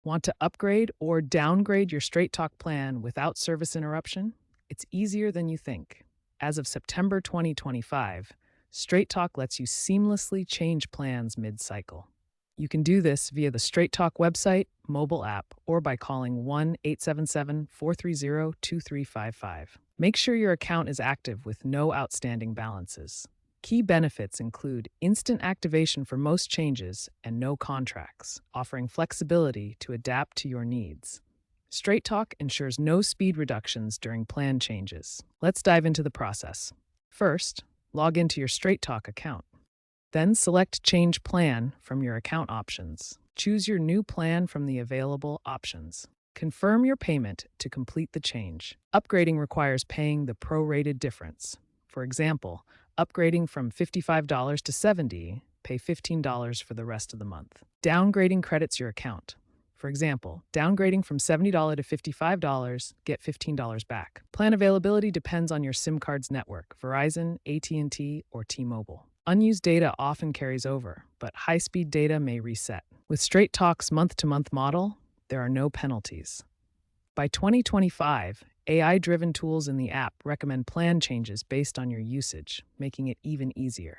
Want to upgrade or downgrade your Straight Talk plan without service interruption? It's easier than you think. As of September 2025, Straight Talk lets you seamlessly change plans mid-cycle. You can do this via the Straight Talk website, mobile app, or by calling 1-877-430-2355. Make sure your account is active with no outstanding balances. Key benefits include instant activation for most changes and no contracts, offering flexibility to adapt to your needs. Straight Talk ensures no speed reductions during plan changes. Let's dive into the process. First, log into your Straight Talk account. Then select Change Plan from your account options. Choose your new plan from the available options. Confirm your payment to complete the change. Upgrading requires paying the prorated difference. For example, upgrading from $55 to $70, pay $15 for the rest of the month. Downgrading credits your account. For example, downgrading from $70 to $55, get $15 back. Plan availability depends on your SIM card's network, Verizon, AT&T, or T-Mobile. Unused data often carries over, but high-speed data may reset. With Straight Talk's month-to-month model, there are no penalties. By 2025, AI-driven tools in the app recommend plan changes based on your usage, making it even easier.